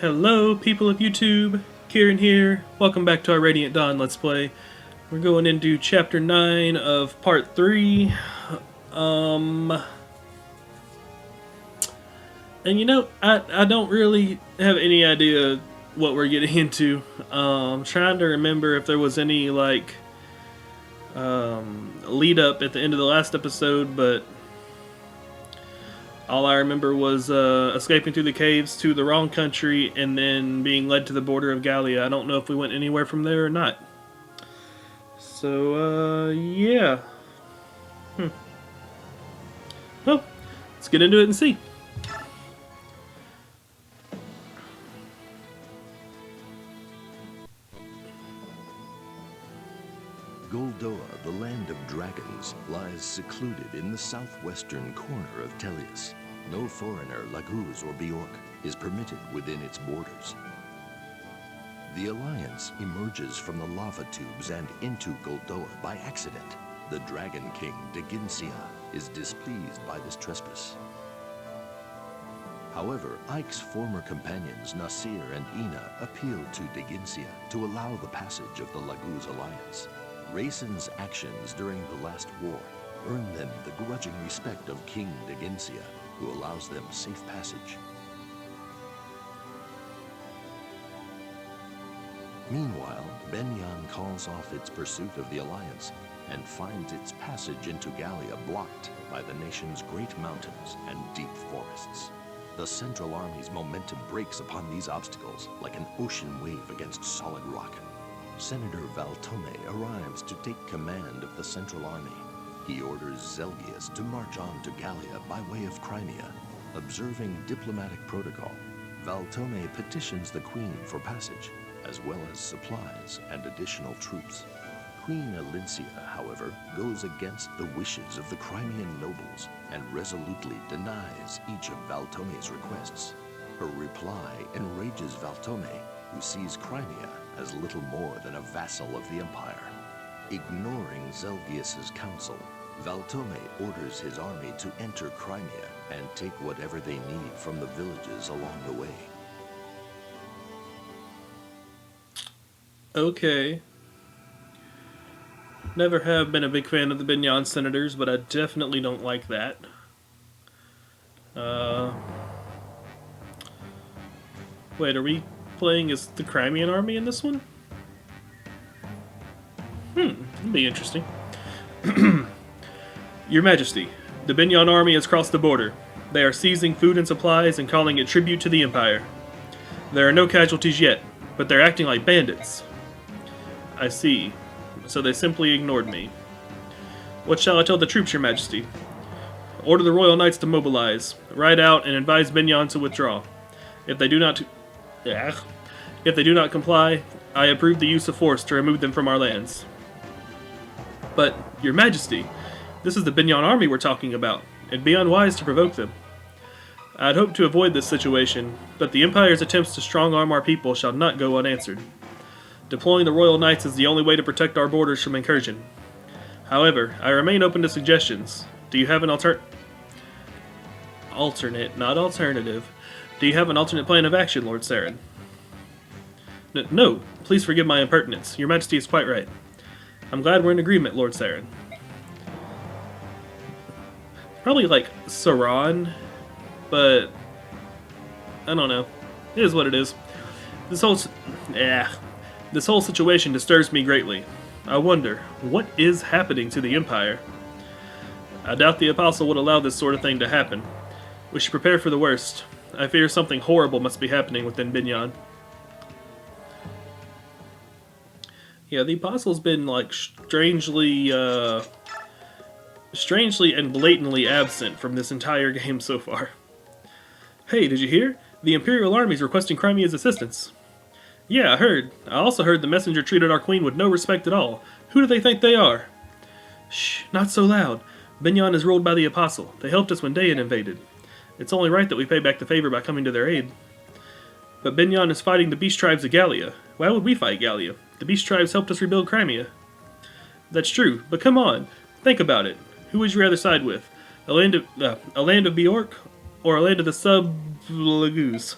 Hello, people of YouTube. Kheran here. Welcome back to our Radiant Dawn Let's Play. We're going into Chapter 9 of Part 3. And you know, I don't really have any idea what we're getting into. Trying to remember if there was any, like, lead up at the end of the last episode, but all I remember was escaping through the caves to the wrong country and then being led to the border of Gallia. I don't know if we went anywhere from there or not. So, yeah. Well, let's get into it and see. Goldoa, the land of dragons, lies secluded in the southwestern corner of Tellius. No foreigner, Laguz or Bjork, is permitted within its borders. The Alliance emerges from the lava tubes and into Goldoa by accident. The Dragon King, Deginsia, is displeased by this trespass. However, Ike's former companions, Nasir and Ina, appeal to Deginsia to allow the passage of the Laguz Alliance. Raisin's actions during the last war earn them the grudging respect of King Deginsia, who allows them safe passage. Meanwhile, Benyan calls off its pursuit of the Alliance and finds its passage into Gallia blocked by the nation's great mountains and deep forests. The Central Army's momentum breaks upon these obstacles like an ocean wave against solid rock. Senator Valtome arrives to take command of the Central Army. He orders Zelgius to march on to Gallia by way of Crimea. Observing diplomatic protocol, Valtome petitions the Queen for passage, as well as supplies and additional troops. Queen Alincia, however, goes against the wishes of the Crimean nobles and resolutely denies each of Valtome's requests. Her reply enrages Valtome, who sees Crimea as little more than a vassal of the Empire. Ignoring Zelgius's counsel, Valtome orders his army to enter Crimea and take whatever they need from the villages along the way. Okay. Never have been a big fan of the Benyan senators, but I definitely don't like that. Wait, are we playing as the Crimean army in this one? It'll be interesting. Your Majesty, the Benyan army has crossed the border. They are seizing food and supplies and calling it tribute to the Empire. There are no casualties yet, but they're acting like bandits. I see. So they simply ignored me. What shall I tell the troops, Your Majesty? Order the Royal Knights to mobilize, ride out, and advise Benyan to withdraw. If they do not comply, I approve the use of force to remove them from our lands. But, Your Majesty, this is the Benyan army we're talking about. It'd be unwise to provoke them. I'd hoped to avoid this situation, but the Empire's attempts to strong-arm our people shall not go unanswered. Deploying the Royal Knights is the only way to protect our borders from incursion. However, I remain open to suggestions. Do you have an not alternative. Do you have an alternate plan of action, Lord Saren? No, please forgive my impertinence. Your Majesty is quite right. I'm glad we're in agreement, Lord Saren. Probably like Saran, but I don't know. It is what it is. This whole situation disturbs me greatly. I wonder, what is happening to the Empire? I doubt the Apostle would allow this sort of thing to happen. We should prepare for the worst. I fear something horrible must be happening within Benyan. Yeah, the Apostle's been, like, strangely and blatantly absent from this entire game so far. Hey, did you hear? The Imperial Army's requesting Crimea's assistance. Yeah, I heard. I also heard the messenger treated our queen with no respect at all. Who do they think they are? Shh, not so loud. Benyan is ruled by the Apostle. They helped us when Dayan invaded. It's only right that we pay back the favor by coming to their aid. But Benyan is fighting the beast tribes of Gallia. Why would we fight Gallia? The beast tribes helped us rebuild Crimea. That's true, but come on. Think about it. Who would you rather side with? A land of Bjork or a land of the sub-Laguz?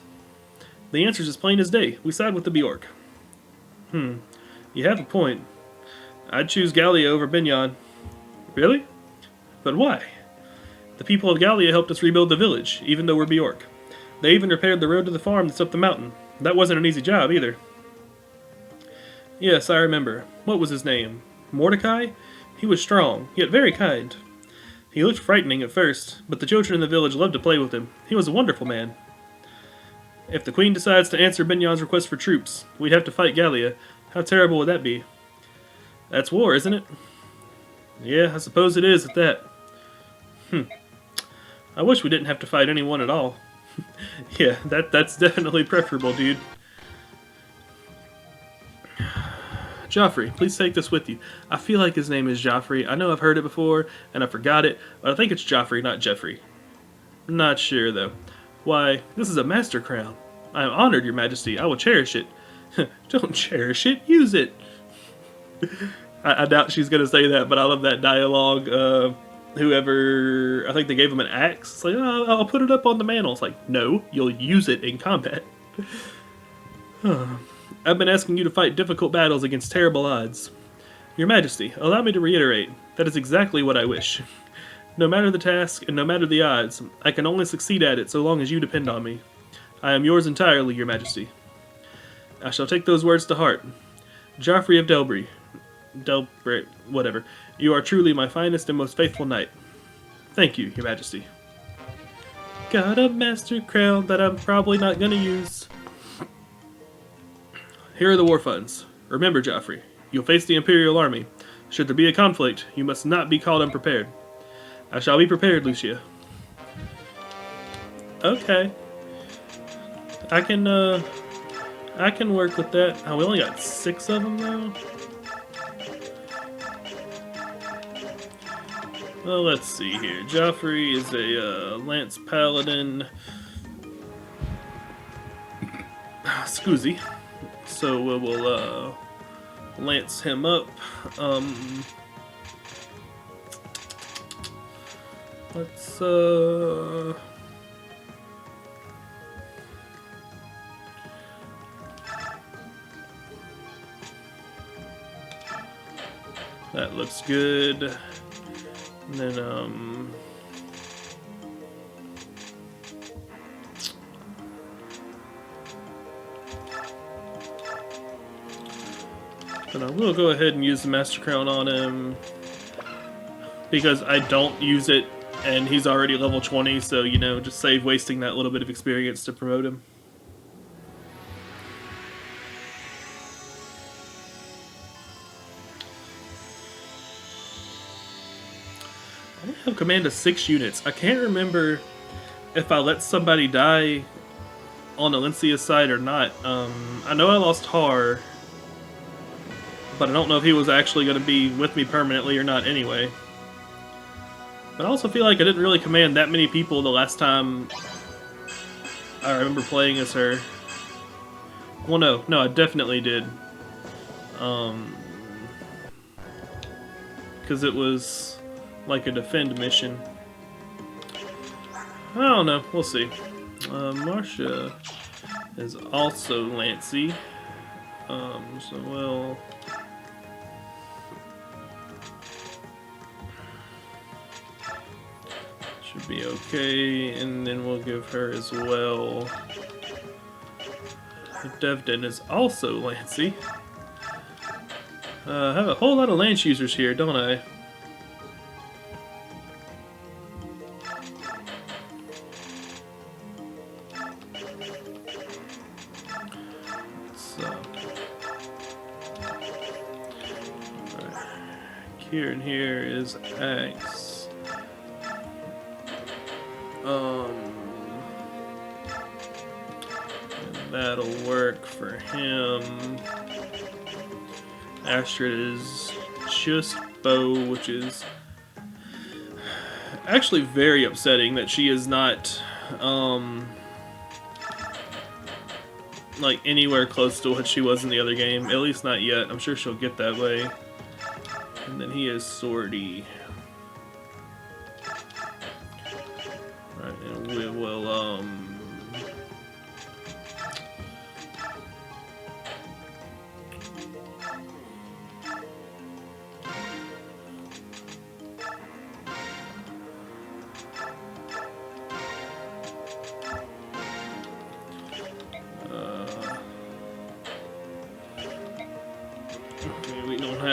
The answer's as plain as day. We side with the Bjork. You have a point. I'd choose Gallia over Benyon. Really? But why? The people of Gallia helped us rebuild the village, even though we're Bjork. They even repaired the road to the farm that's up the mountain. That wasn't an easy job, either. Yes, I remember. What was his name? Mordecai? He was strong, yet very kind. He looked frightening at first, but the children in the village loved to play with him. He was a wonderful man. If the Queen decides to answer Benyon's request for troops, we'd have to fight Gallia. How terrible would that be? That's war, isn't it? Yeah, I suppose it is at that. I wish we didn't have to fight anyone at all. Yeah, that's definitely preferable, dude. Joffrey, please take this with you. I feel like his name is Joffrey. I know I've heard it before, and I forgot it, but I think it's Joffrey, not Jeffrey. Not sure, though. Why, this is a master crown. I am honored, your majesty. I will cherish it. Don't cherish it, use it. I doubt she's going to say that, but I love that dialogue. Whoever, I think they gave him an axe. It's like, oh, I'll put it up on the mantle. It's like, no, you'll use it in combat. I've been asking you to fight difficult battles against terrible odds. Your Majesty, allow me to reiterate, that is exactly what I wish. No matter the task, and no matter the odds, I can only succeed at it so long as you depend on me. I am yours entirely, Your Majesty. I shall take those words to heart. Joffrey of Delbray, whatever. You are truly my finest and most faithful knight. Thank you, Your Majesty. Got a master crown that I'm probably not gonna use. Here are the war funds. Remember, Joffrey, you'll face the Imperial army. Should there be a conflict, you must not be caught unprepared. I shall be prepared, Lucia. Okay. I can work with that. Oh, we only got 6 of them, though. Well, let's see here. Joffrey is a Lance Paladin. Scoozy. So we'll lance him up. Let's that looks good. And then but I will go ahead and use the Master Crown on him because I don't use it and he's already level 20, so you know, just save wasting that little bit of experience to promote him. I have command of 6 units. I can't remember if I let somebody die on Alencia's side or not. I know I lost Har, but I don't know if he was actually going to be with me permanently or not anyway. But I also feel like I didn't really command that many people the last time I remember playing as her. Well, no, I definitely did. Because it was like a defend mission. I don't know, we'll see. Marcia is also Lancy. So we'll... should be okay, and then we'll give her as well. Devden is also Lancy. I have a whole lot of Lance users here, don't I? So, Kheran here is Axe. And that'll work for him. Astrid is just bow, which is actually very upsetting that she is not like anywhere close to what she was in the other game. At least not yet. I'm sure she'll get that way. And then he is Swordy. Right, and we will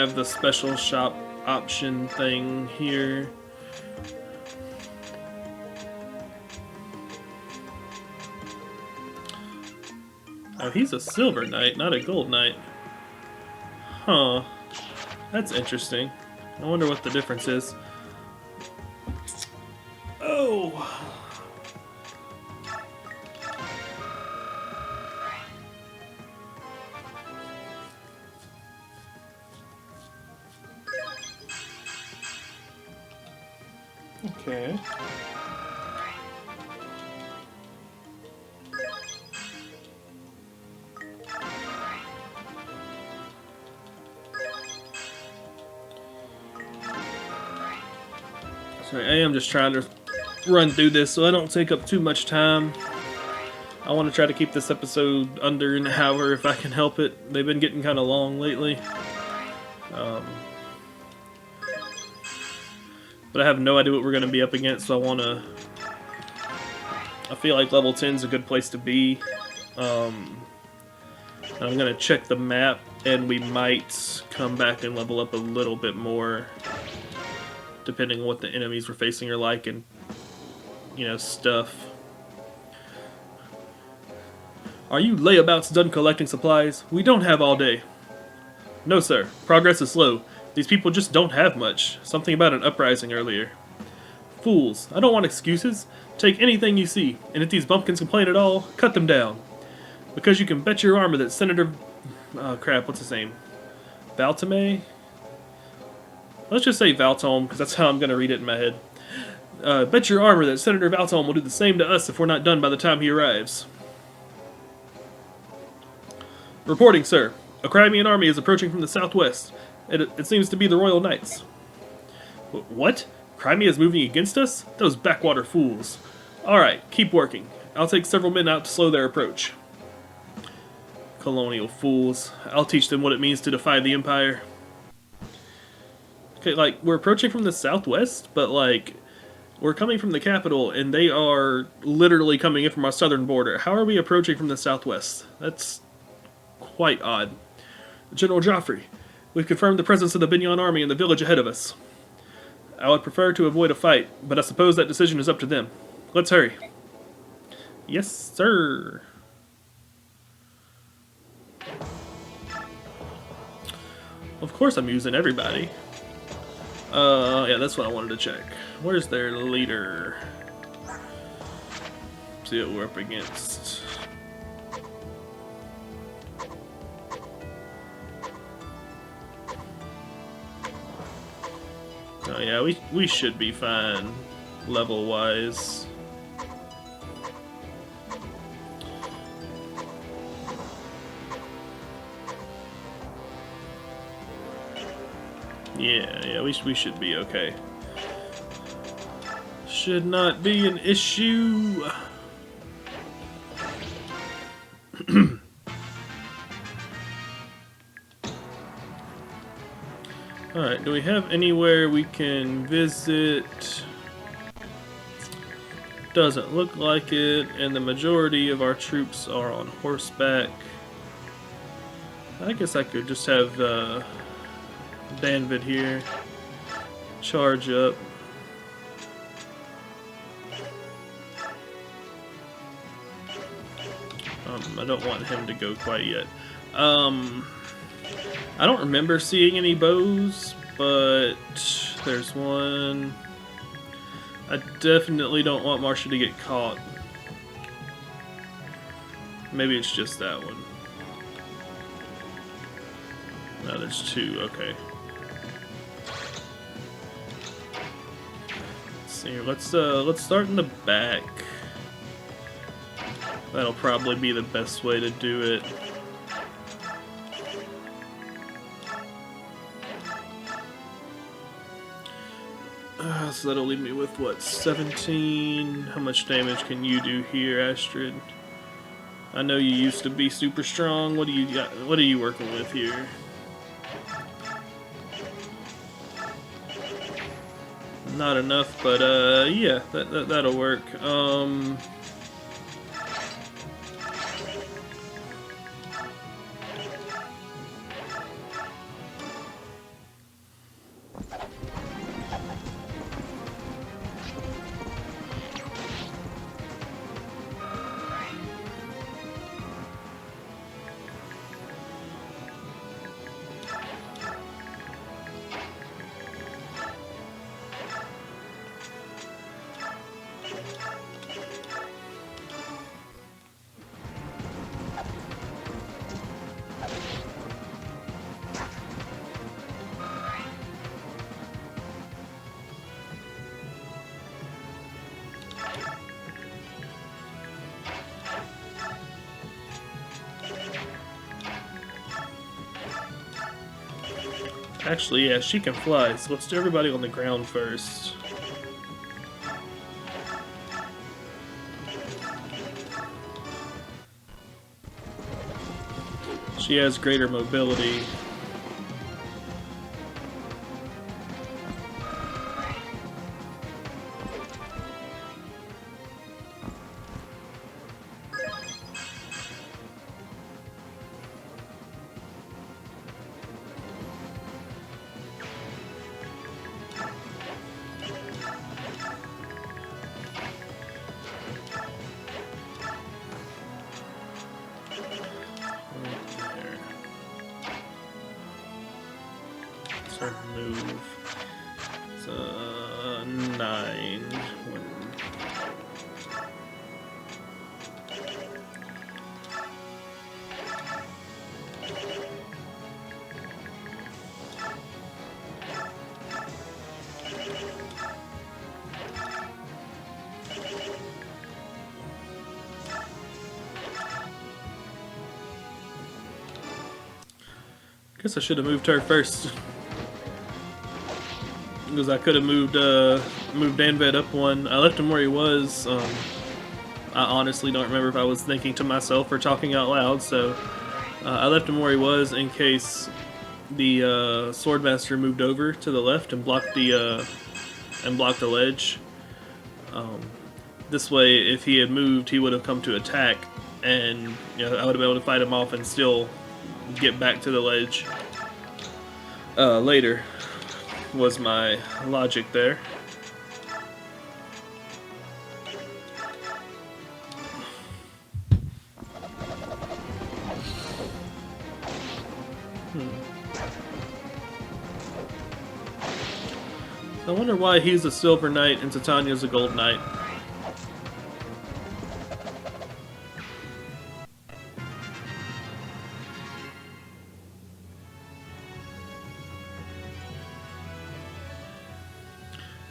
have the special shop option thing here. Oh, he's a silver knight, not a gold knight. Huh. That's interesting. I wonder what the difference is. Oh! Okay. Sorry, I am just trying to run through this so I don't take up too much time. I want to try to keep this episode under an hour if I can help it. They've been getting kind of long lately. But I have no idea what we're going to be up against, so I feel like level 10 is a good place to be. I'm going to check the map, and we might come back and level up a little bit more, depending on what the enemies we're facing are like and, you know, stuff. Are you layabouts done collecting supplies? We don't have all day. No, sir. Progress is slow. These people just don't have much. Something about an uprising earlier. Fools. I don't want excuses. Take anything you see, and if these bumpkins complain at all, cut them down. Because you can bet your armor that Senator... Oh, crap, what's his name? Valtame? Let's just say Valtome, because that's how I'm going to read it in my head. Bet your armor that Senator Valtome will do the same to us if we're not done by the time he arrives. Reporting, sir. A Crimean army is approaching from the southwest. It seems to be the Royal Knights. What? Crimea is moving against us? Those backwater fools. Alright, keep working. I'll take several men out to slow their approach. Colonial fools. I'll teach them what it means to defy the Empire. Okay, like, we're approaching from the southwest, but, like, we're coming from the capital, and they are literally coming in from our southern border. How are we approaching from the southwest? That's quite odd. General Joffrey, we've confirmed the presence of the Binyan army in the village ahead of us. I would prefer to avoid a fight, but I suppose that decision is up to them. Let's hurry. Yes, sir. Of course I'm using everybody. Yeah, that's what I wanted to check. Where's their leader? See what we're up against. Oh yeah, we should be fine, level-wise. Yeah, we should be okay. Should not be an issue. Alright, do we have anywhere we can visit? Doesn't look like it, and the majority of our troops are on horseback. I guess I could just have Danvid here charge up. I don't want him to go quite yet. I don't remember seeing any bows, but there's one. I definitely don't want Marcia to get caught. Maybe it's just that one. No, there's two. Okay. Let's see here. Let's start in the back. That'll probably be the best way to do it. So that'll leave me with what, 17? How much damage can you do here, Astrid? I know you used to be super strong. What do you got? What are you working with here? Not enough, but yeah, that'll work. Actually, yeah, she can fly, so let's do everybody on the ground first. She has greater mobility. Move. It's 9. Guess I should have moved her first. Because I could have moved Danved up one. I left him where he was. I honestly don't remember if I was thinking to myself or talking out loud, so I left him where he was in case the Swordmaster moved over to the left and blocked the ledge. This way, if he had moved, he would have come to attack, and I would have been able to fight him off and still get back to the ledge later. Was my logic there. I wonder why he's a silver knight and Titania's a gold knight.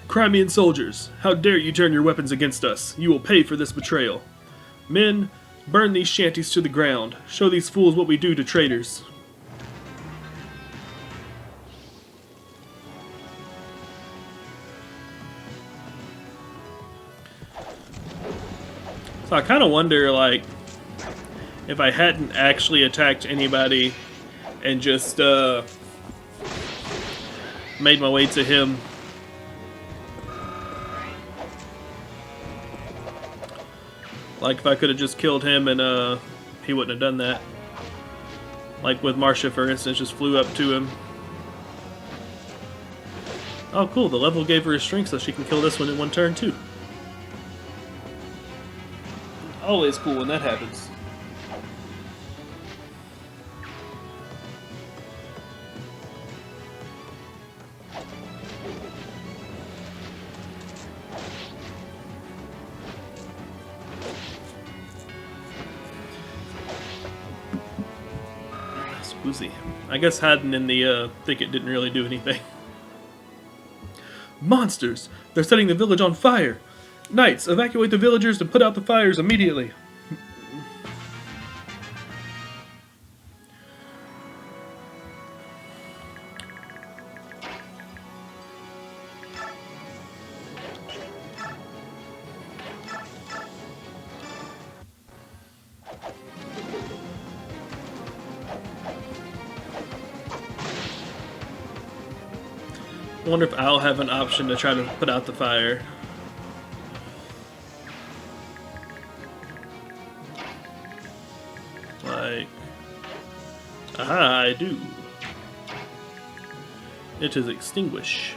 Crimean soldiers, how dare you turn your weapons against us? You will pay for this betrayal. Men, burn these shanties to the ground. Show these fools what we do to traitors. So I kind of wonder, like, if I hadn't actually attacked anybody and just made my way to him. Like, if I could have just killed him and he wouldn't have done that. Like with Marcia, for instance, just flew up to him. Oh, cool. The level gave her a strength so she can kill this one in one turn, too. Always cool when that happens. Woozy. I guess hiding in the thicket didn't really do anything. Monsters! They're setting the village on fire! Knights, evacuate the villagers and put out the fires immediately! I wonder if I'll have an option to try to put out the fire. Like... Aha, I do. It is extinguish.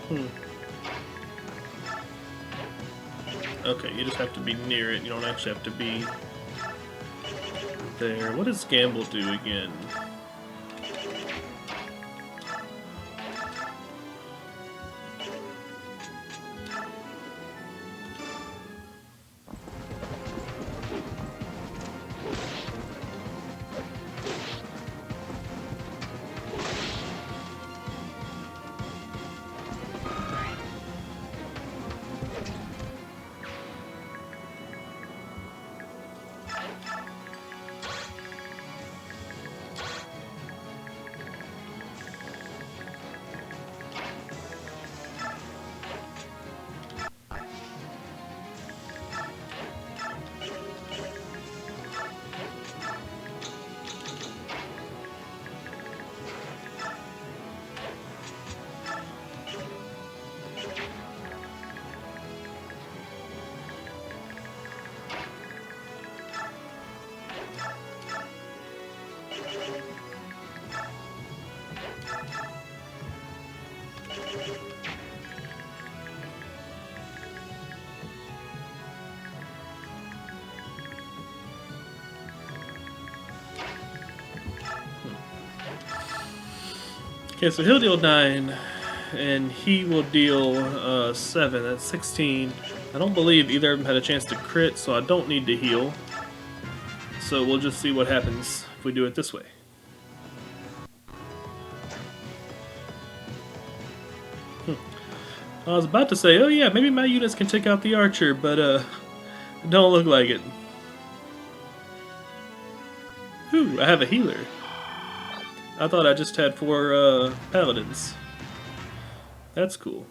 Hmm. Okay, you just have to be near it. You don't actually have to be there. What does Gamble do again? Okay, so he'll deal 9, and he will deal 7. That's 16. I don't believe either of them had a chance to crit, so I don't need to heal. So we'll just see what happens if we do it this way. I was about to say, oh yeah, maybe my units can take out the archer, but it don't look like it. Ooh, I have a healer. I thought I just had 4 paladins. That's cool.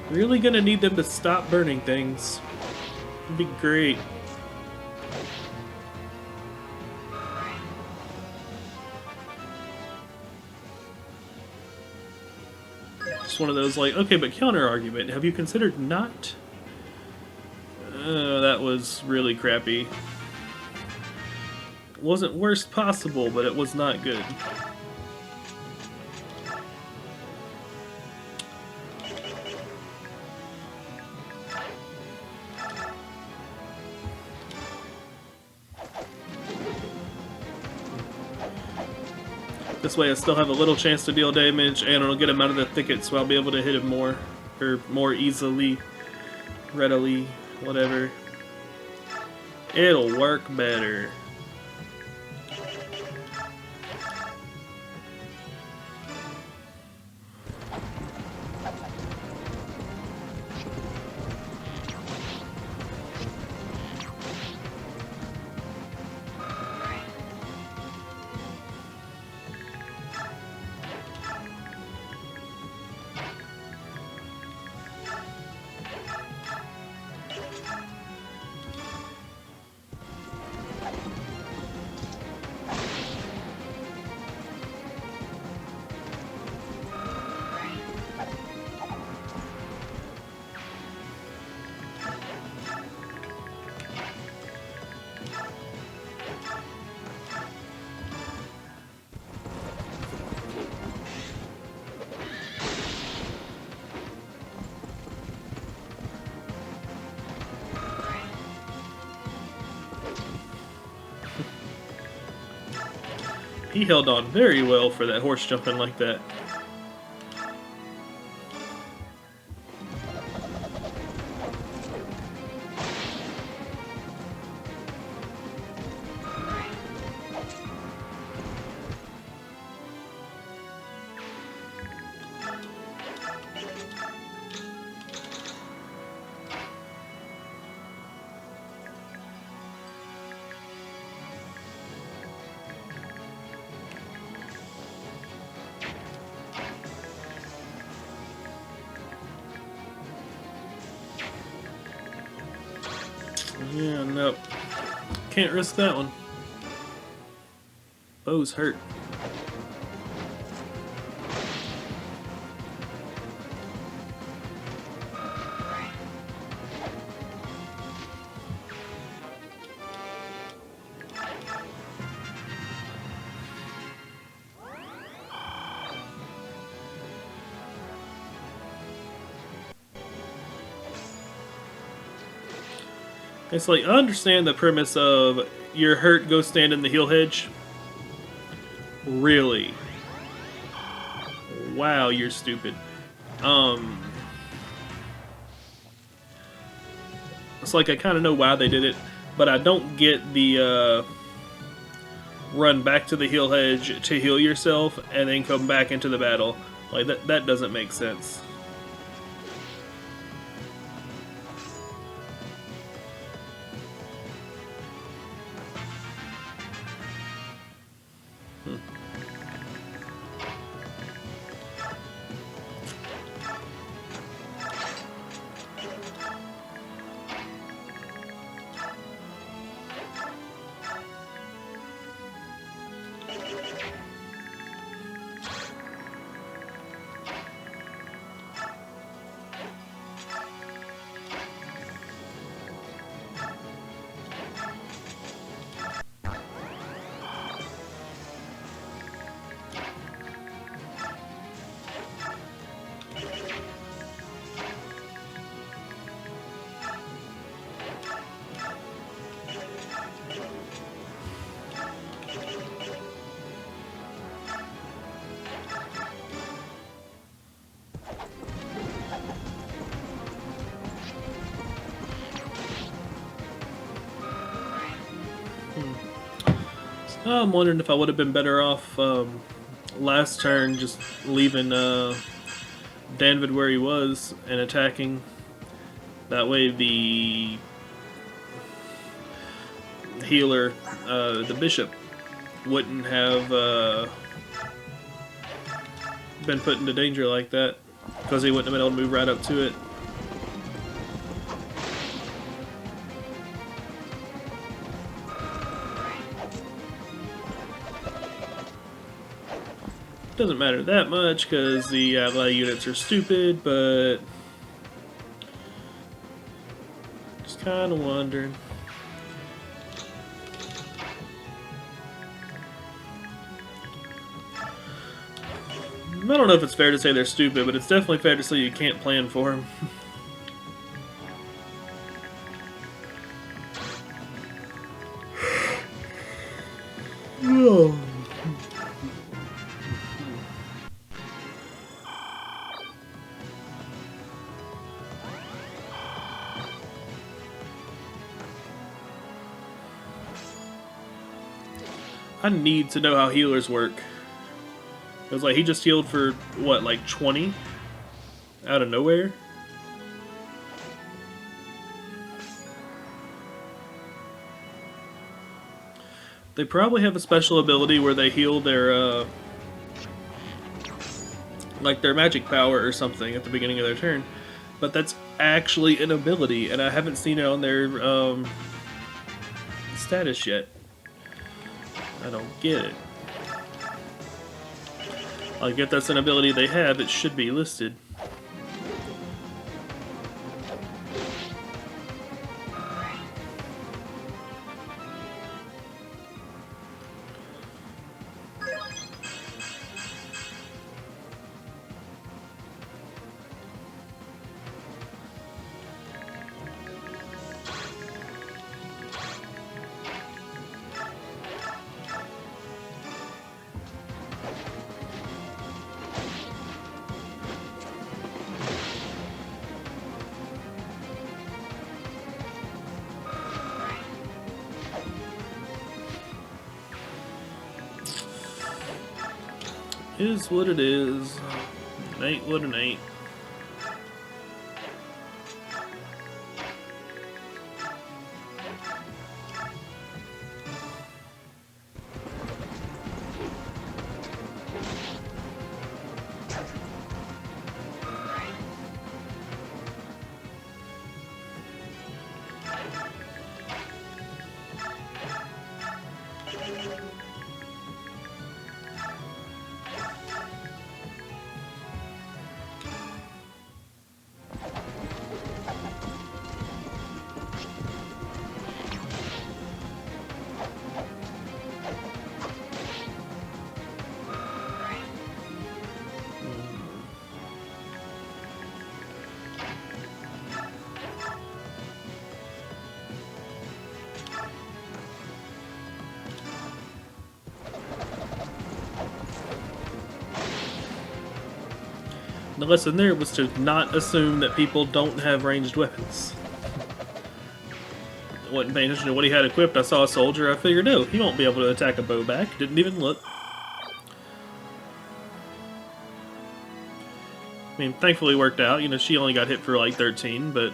Really gonna need them to stop burning things. It'd be great. Just one of those like, okay, but counter argument. Have you considered not? That was really crappy. It wasn't worst possible, but it was not good. This way I still have a little chance to deal damage, and it'll get him out of the thicket, so I'll be able to hit him more. Or more easily. Readily. Whatever. It'll work better. He held on very well for that horse jumping like that. Nope. Can't risk that one. Bow's hurt. It's like, I understand the premise of you're hurt, go stand in the heal hedge. Really? Wow, you're stupid. It's like I kind of know why they did it, but I don't get the run back to the heal hedge to heal yourself and then come back into the battle. Like that doesn't make sense. I'm wondering if I would have been better off last turn just leaving Danvid where he was and attacking. That way the healer, the bishop, wouldn't have been put into danger like that, because he wouldn't have been able to move right up to it. Doesn't matter that much because the ally units are stupid, but just kind of wondering. I don't know if it's fair to say they're stupid, but it's definitely fair to say you can't plan for them. Oh. I need to know how healers work. It was like he just healed for, what, like 20? Out of nowhere? They probably have a special ability where they heal their, like their magic power or something at the beginning of their turn. But that's actually an ability, and I haven't seen it on their, status yet. I don't get it. Like, if that's an ability they have, it should be listed. Is what it is. It ain't what it ain't. The lesson there was to not assume that people don't have ranged weapons. I wasn't paying attention to what he had equipped. I saw a soldier, I figured, oh, he won't be able to attack a bow back. Didn't even look. I mean, thankfully it worked out. You know, she only got hit for like 13, but...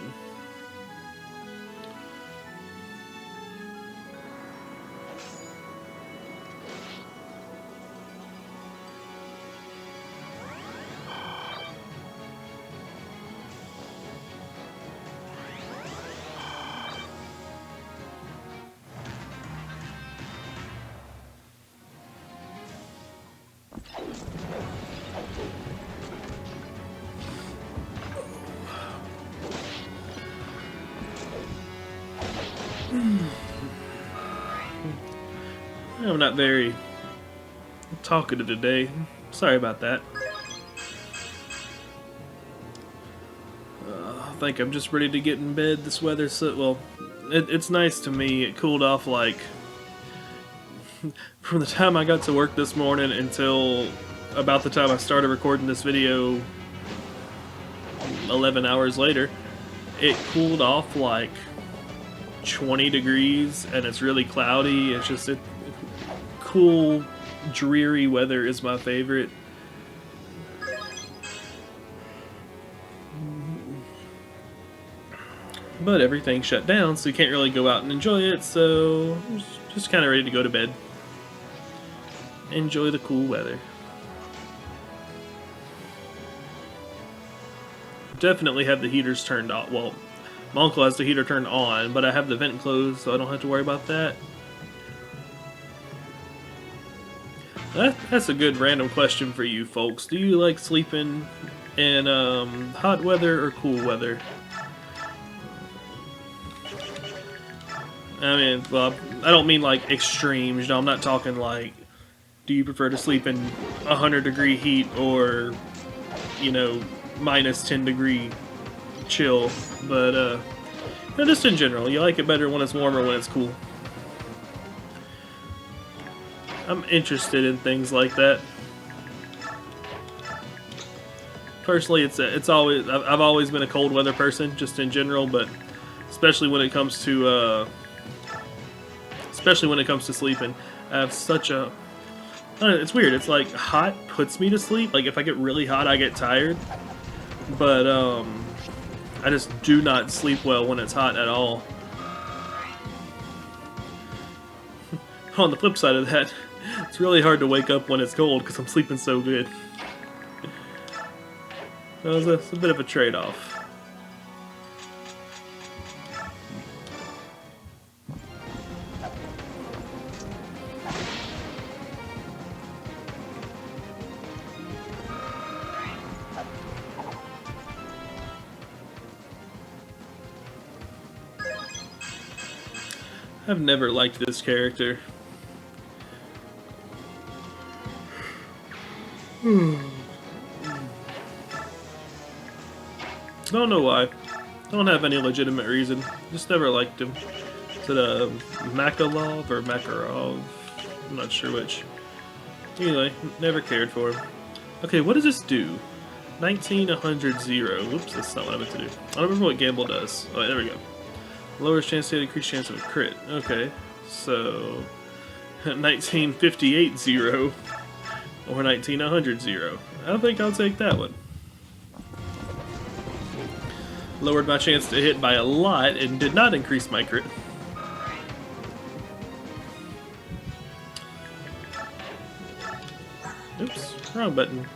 I'm not very talkative today. Sorry about that. I think I'm just ready to get in bed. This weather's so... well, it's nice to me. It cooled off like... from the time I got to work this morning until about the time I started recording this video 11 hours later, it cooled off like 20 degrees and it's really cloudy. It's just cool, dreary weather is my favorite. But everything's shut down, so you can't really go out and enjoy it, so I'm just kind of ready to go to bed. Enjoy the cool weather. Definitely have the heaters turned off. Well, my uncle has the heater turned on, but I have the vent closed, so I don't have to worry about that. That's a good random question for you folks. Do you like sleeping in hot weather or cool weather? I mean, well, I don't mean like extremes. You know, I'm not talking like, do you prefer to sleep in 100-degree heat or, you know, minus 10-degree chill? But, you know, just in general, you like it better when it's warm or when it's cool? I'm interested in things like that. Personally, it's always I've always been a cold weather person, just in general, but especially when it comes to sleeping. I have such a... I don't know, it's weird. It's like hot puts me to sleep. Like if I get really hot, I get tired. But I just do not sleep well when it's hot at all. On the flip side of that, it's really hard to wake up when it's cold because I'm sleeping so good. So it's a bit of a trade-off. I've never liked this character. Don't know why. Don't have any legitimate reason. Just never liked him. Is it a Makalov or Makarov? I'm not sure which. Anyway, never cared for him. Okay, what does this do? 19, 100, 0. Oops, that's not what I meant to do. I don't remember what Gamble does. Oh, there we go. Lowers chance to increase chance of a crit. Okay, so 1958 0 or 1900 0. I think I'll take that one. Lowered my chance to hit by a lot and did not increase my crit. Oops, wrong button.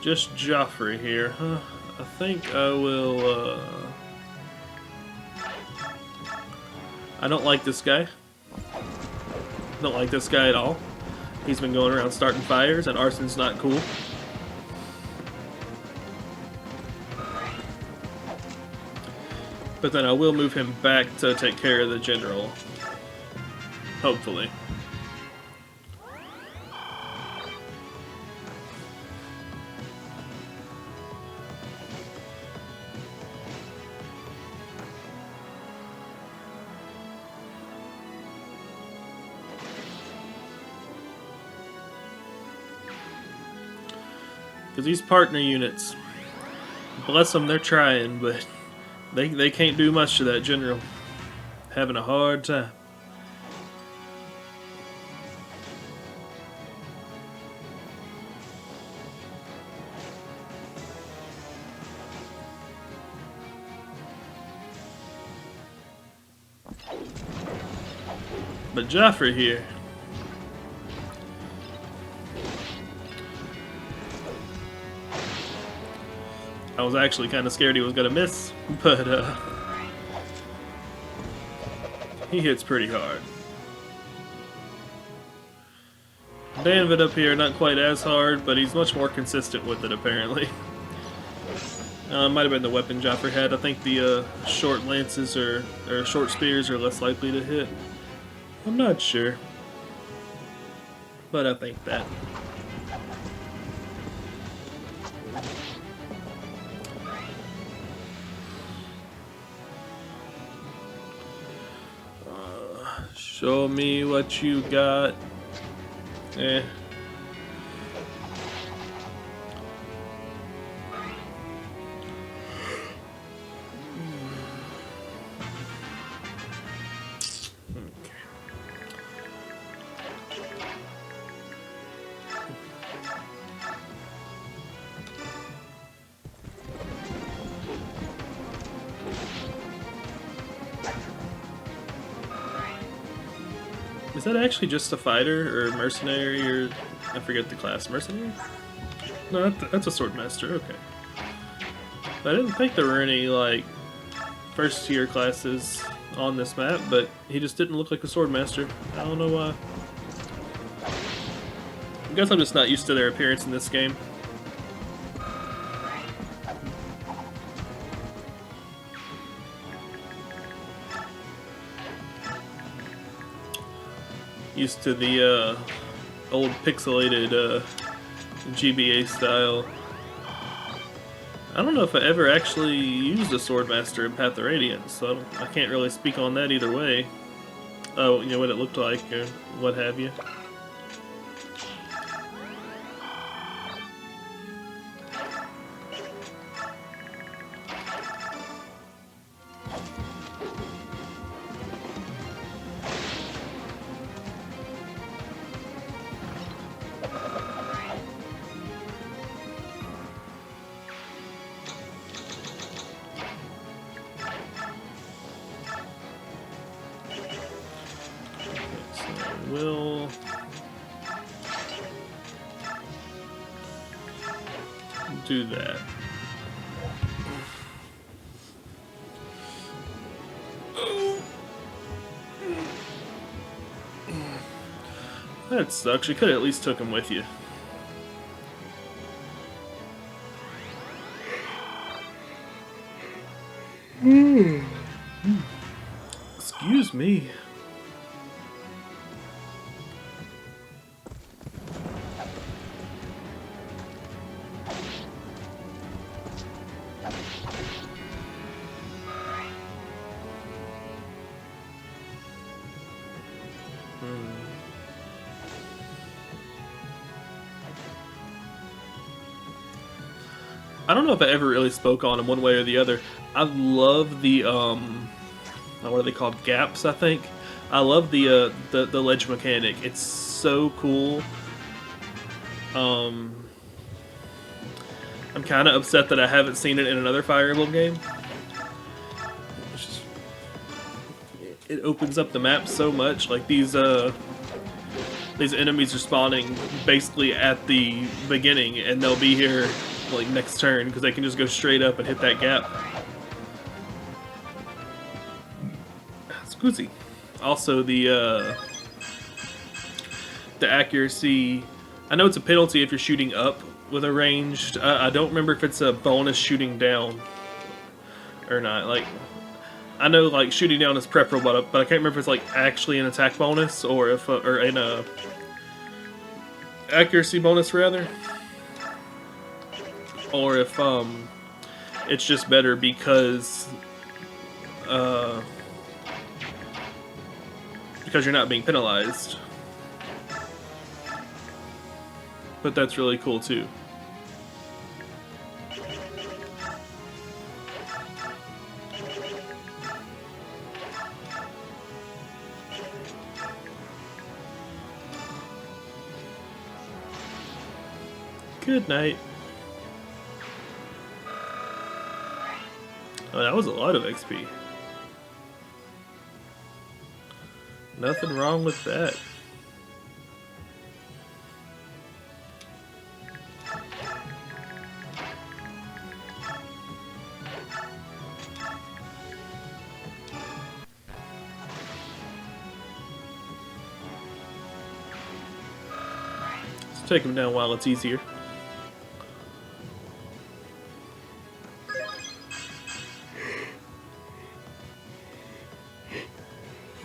Just Joffrey here, huh? I think I will, I don't like this guy. Don't like this guy at all. He's been going around starting fires, and arson's not cool. But then I will move him back to take care of the general. Hopefully. Because these partner units, bless them, they're trying, but they can't do much to that general. Having a hard time. But Joffrey here. I was actually kind of scared he was gonna miss, but he hits pretty hard. Danvid up here, not quite as hard, but he's much more consistent with it apparently. Might have been the weapon Joffrey had. I think the short lances or short spears are less likely to hit. I'm not sure, but I think that. Show me what you got. Eh. Is that actually just a fighter or mercenary or I forget the class? Mercenary? No, that's a swordmaster. Okay. I didn't think there were any like first tier classes on this map, but he just didn't look like a swordmaster. I don't know why. I guess I'm just not used to their appearance in this game. Used to the old pixelated GBA style. I don't know if I ever actually used a Swordmaster in Path of Radiance, so I can't really speak on that either way. Oh, you know what it looked like or what have you. We'll do that. That sucks. You could have at least took him with you. Excuse me. I don't know if I ever really spoke on him one way or the other. I love the what are they called? Gaps, I think. I love the ledge mechanic. It's so cool. I'm kind of upset that I haven't seen it in another Fire Emblem game. It opens up the map so much. Like these enemies are spawning basically at the beginning, and they'll be here like next turn because they can just go straight up and hit that gap. Scusi. Also the accuracy. I know it's a penalty if you're shooting up with a ranged. I don't remember if it's a bonus shooting down or not. Like I know like shooting down is preferable, but I can't remember if it's like actually an attack bonus or if or in a accuracy bonus rather. Or if it's just better because you're not being penalized. But that's really cool too. Good night. Oh, that was a lot of XP. Nothing wrong with that. Let's take him down while it's easier.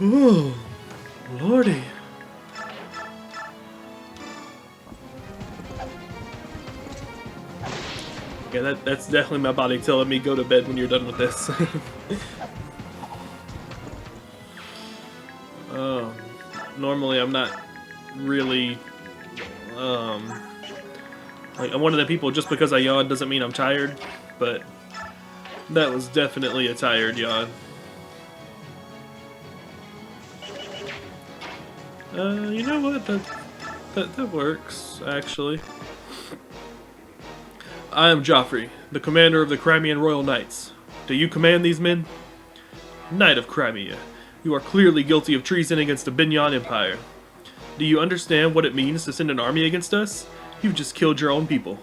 Oh, lordy. Yeah, that's definitely my body telling me go to bed when you're done with this. Normally I'm not really, like, I'm one of the people, just because I yawn doesn't mean I'm tired, but that was definitely a tired yawn. You know what? That works, actually. I am Joffrey, the commander of the Crimean Royal Knights. Do you command these men? Knight of Crimea, you are clearly guilty of treason against the Binyan Empire. Do you understand what it means to send an army against us? You've just killed your own people.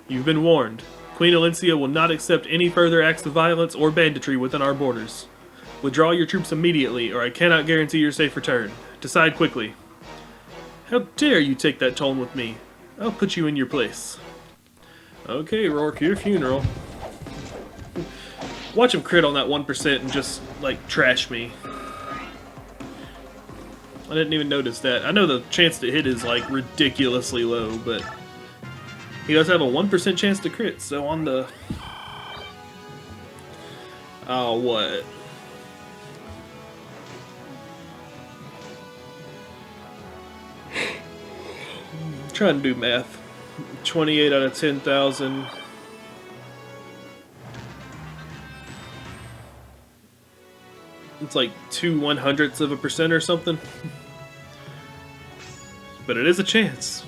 You've been warned. Queen Alencia will not accept any further acts of violence or banditry within our borders. Withdraw your troops immediately, or I cannot guarantee your safe return. Decide quickly. How dare you take that tone with me? I'll put you in your place. Okay, Rourke, your funeral. Watch him crit on that 1% and just, like, trash me. I didn't even notice that. I know the chance to hit is, like, ridiculously low, but he does have a 1% chance to crit, so on the... Oh, what? I'm trying to do math. 28 out of 10,000. It's like 0.02% or something. But it is a chance.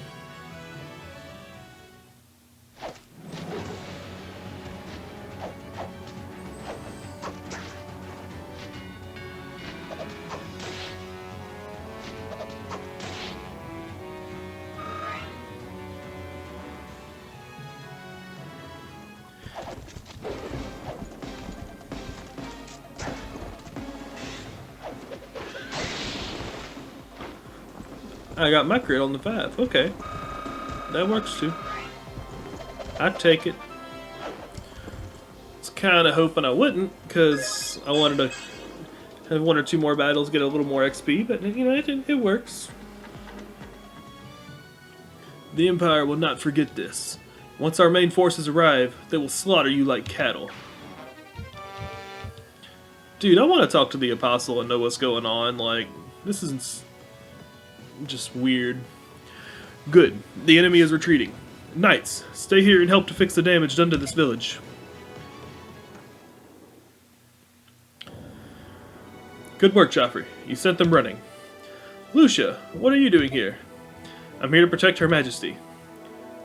I got my crit on the 5. Okay. That works too. I'd take it. I was kind of hoping I wouldn't, because I wanted to have 1 or 2 more battles, get a little more XP, but you know, it works. The Empire will not forget this. Once our main forces arrive, they will slaughter you like cattle. Dude, I want to talk to the Apostle and know what's going on. Like, this is just weird. Good. The enemy is retreating. Knights, stay here and help to fix the damage done to this village. Good work, Joffrey. You sent them running. Lucia, what are you doing here? I'm here to protect Her Majesty.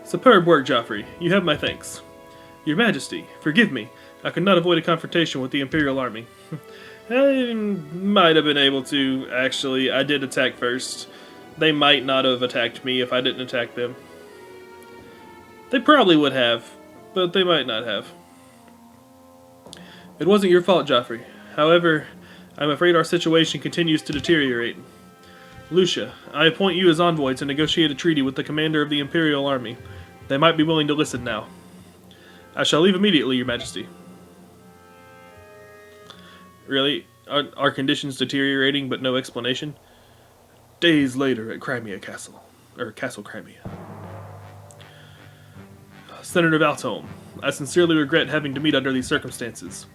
Superb work, Joffrey. You have my thanks. Your Majesty, forgive me. I could not avoid a confrontation with the Imperial Army. I might have been able to, actually. I did attack first. They might not have attacked me if I didn't attack them. They probably would have, but they might not have. It wasn't your fault, Joffrey. However, I'm afraid our situation continues to deteriorate. Lucia, I appoint you as envoy to negotiate a treaty with the commander of the Imperial Army. They might be willing to listen now. I shall leave immediately, Your Majesty. Really? Are conditions deteriorating but no explanation? Days later at Crimea Castle. Or Castle Crimea. Senator Valtholm, I sincerely regret having to meet under these circumstances.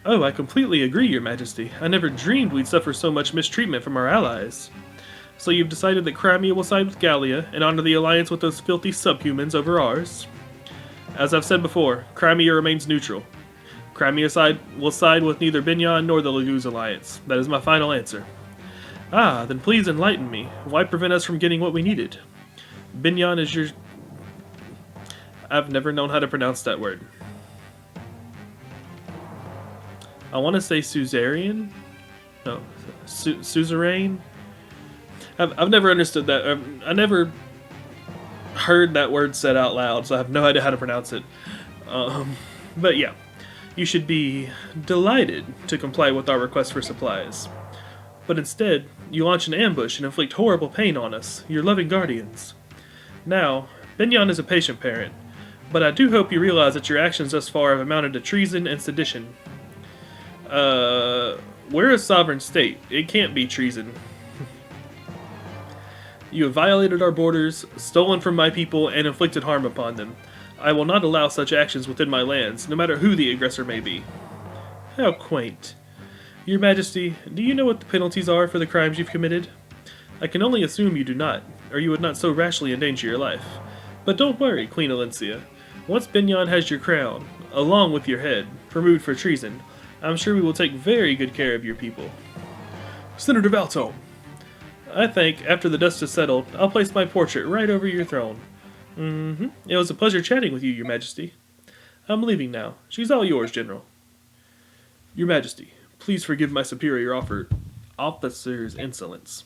Oh, I completely agree, Your Majesty. I never dreamed we'd suffer so much mistreatment from our allies. So you've decided that Crimea will side with Gallia and honor the alliance with those filthy subhumans over ours? As I've said before, Crimea remains neutral. Crimea will side with neither Binyan nor the Laguz alliance. That is my final answer. Ah, then please enlighten me. Why prevent us from getting what we needed? Binyan is your... I've never known how to pronounce that word. I want to say suzerain. No, suzerain. I've never understood that. I never heard that word said out loud, so I have no idea how to pronounce it. But yeah, you should be delighted to comply with our request for supplies. But instead, you launch an ambush and inflict horrible pain on us, your loving guardians. Now, Benyon is a patient parent, but I do hope you realize that your actions thus far have amounted to treason and sedition. We're a sovereign state. It can't be treason. You have violated our borders, stolen from my people, and inflicted harm upon them. I will not allow such actions within my lands, no matter who the aggressor may be. How quaint. Your Majesty, do you know what the penalties are for the crimes you've committed? I can only assume you do not, or you would not so rashly endanger your life. But don't worry, Queen Alencia. Once Benyon has your crown, along with your head, removed for treason, I'm sure we will take very good care of your people. Senator Valto! I think, after the dust has settled, I'll place my portrait right over your throne. It was a pleasure chatting with you, Your Majesty. I'm leaving now. She's all yours, General. Your Majesty, please forgive my superior officer's insolence.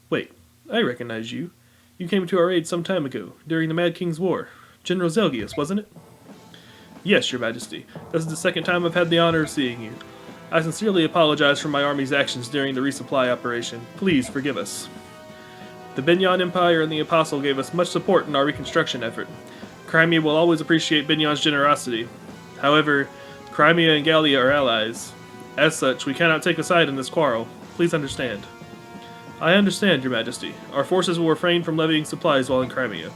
Wait, I recognize you. You came to our aid some time ago, during the Mad King's War. General Zelgius, wasn't it? Yes, Your Majesty. This is the second time I've had the honor of seeing you. I sincerely apologize for my army's actions during the resupply operation. Please forgive us. The Benyon Empire and the Apostle gave us much support in our reconstruction effort. Crimea will always appreciate Benyon's generosity. However, Crimea and Gallia are allies. As such, we cannot take a side in this quarrel. Please understand. I understand, Your Majesty. Our forces will refrain from levying supplies while in Crimea.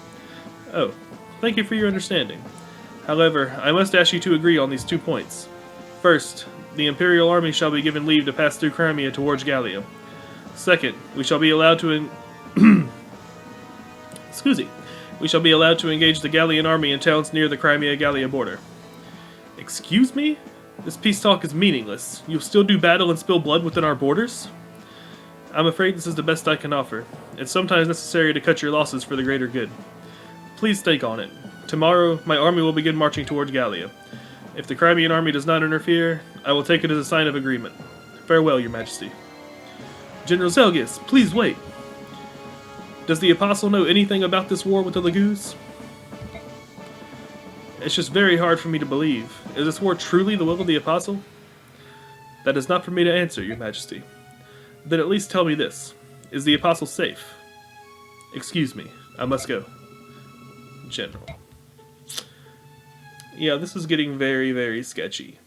Oh, thank you for your understanding. However, I must ask you to agree on these 2 points. First, the Imperial Army shall be given leave to pass through Crimea towards Gallia. Second, we shall be allowed to We shall be allowed to engage the Gallian army in towns near the Crimea-Gallia border. Excuse me? This peace talk is meaningless. You'll still do battle and spill blood within our borders? I'm afraid this is the best I can offer. It's sometimes necessary to cut your losses for the greater good. Please think on it. Tomorrow, my army will begin marching towards Gallia. If the Crimean army does not interfere, I will take it as a sign of agreement. Farewell, Your Majesty. General Zelgius, please wait. Does the Apostle know anything about this war with the Lagoos? It's just very hard for me to believe. Is this war truly the will of the Apostle? That is not for me to answer, Your Majesty. Then at least tell me this. Is the Apostle safe? Excuse me, I must go. General. Yeah, this is getting very, very sketchy.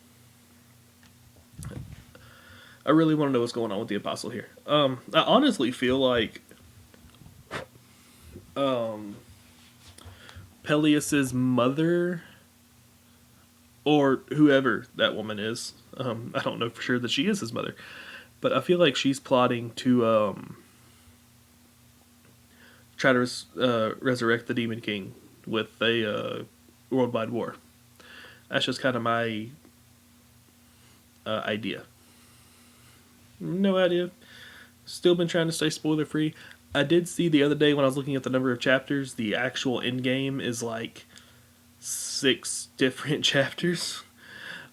I really want to know what's going on with the Apostle here. I honestly feel like Peleus's mother, or whoever that woman is, I don't know for sure that she is his mother, but I feel like she's plotting to try to resurrect the Demon King with a worldwide war. That's just kind of my idea. No idea. Still been trying to stay spoiler free. I did see the other day when I was looking at the number of chapters, the actual end game is like 6 different chapters.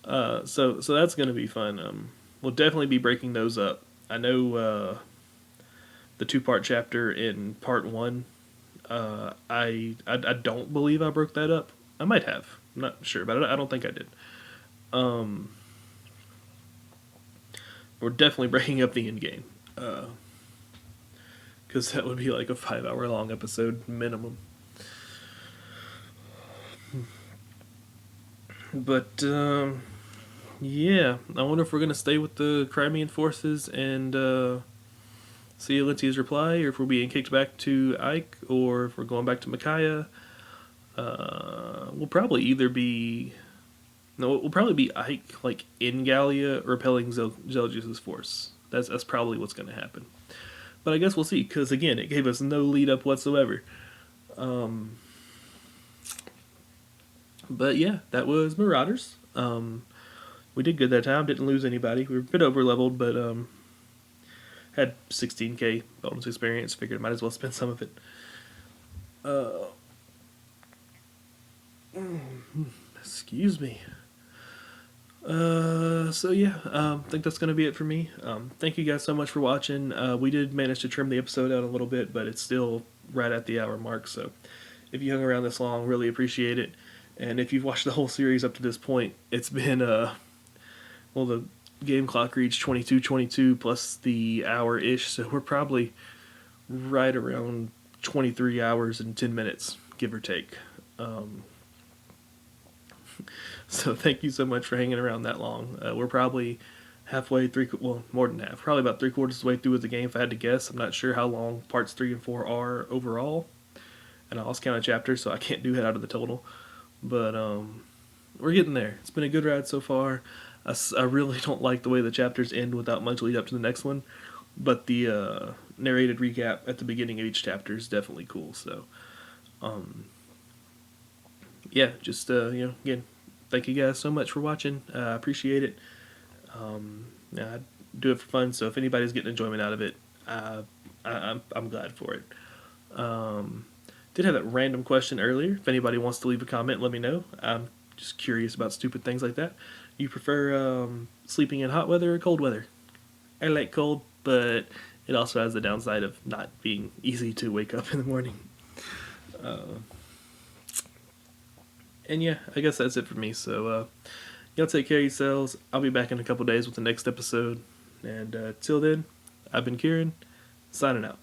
So that's going to be fun. We'll definitely be breaking those up. I know the 2-part chapter in part 1. I don't believe I broke that up. I might have. I'm not sure, but I don't think I did. We're definitely breaking up the end game. Because that would be like a 5-hour long episode minimum. But, yeah. I wonder if we're going to stay with the Crimean forces and see Alencia's reply, or if we're being kicked back to Ike, or if we're going back to Micaiah. We'll probably either be... No, it will probably be Ike, like, in Gallia, repelling Zelgius' force. That's probably what's going to happen. But I guess we'll see, because, again, it gave us no lead-up whatsoever. But, yeah, that was Marauders. We did good that time, didn't lose anybody. We were a bit over-leveled, but had 16k bonus experience. Figured I might as well spend some of it. Excuse me. So yeah, I think that's gonna be it for me. Thank you guys so much for watching. We did manage to trim the episode out a little bit, but it's still right at the hour mark. So if you hung around this long, really appreciate it. And if you've watched the whole series up to this point, it's been well, the game clock reached 22:22 plus the hour ish, so we're probably right around 23 hours and 10 minutes, give or take. So thank you so much for hanging around that long. We're probably halfway, well, more than half, probably about 3/4 of the way through with the game if I had to guess. I'm not sure how long parts 3 and 4 are overall, and I lost count of chapters, so I can't do that out of the total. But we're getting there. It's been a good ride so far. I really don't like the way the chapters end without much lead up to the next one, but the narrated recap at the beginning of each chapter is definitely cool. So, yeah, just again, thank you guys so much for watching. I appreciate it. Yeah, I do it for fun, so if anybody's getting enjoyment out of it, I'm glad for it. Did have that random question earlier. If anybody wants to leave a comment, let me know. I'm just curious about stupid things like that. You prefer sleeping in hot weather or cold weather? I like cold, but it also has the downside of not being easy to wake up in the morning. And yeah, I guess that's it for me. So y'all take care of yourselves. I'll be back in a couple days with the next episode. And till then, I've been Kheran, signing out.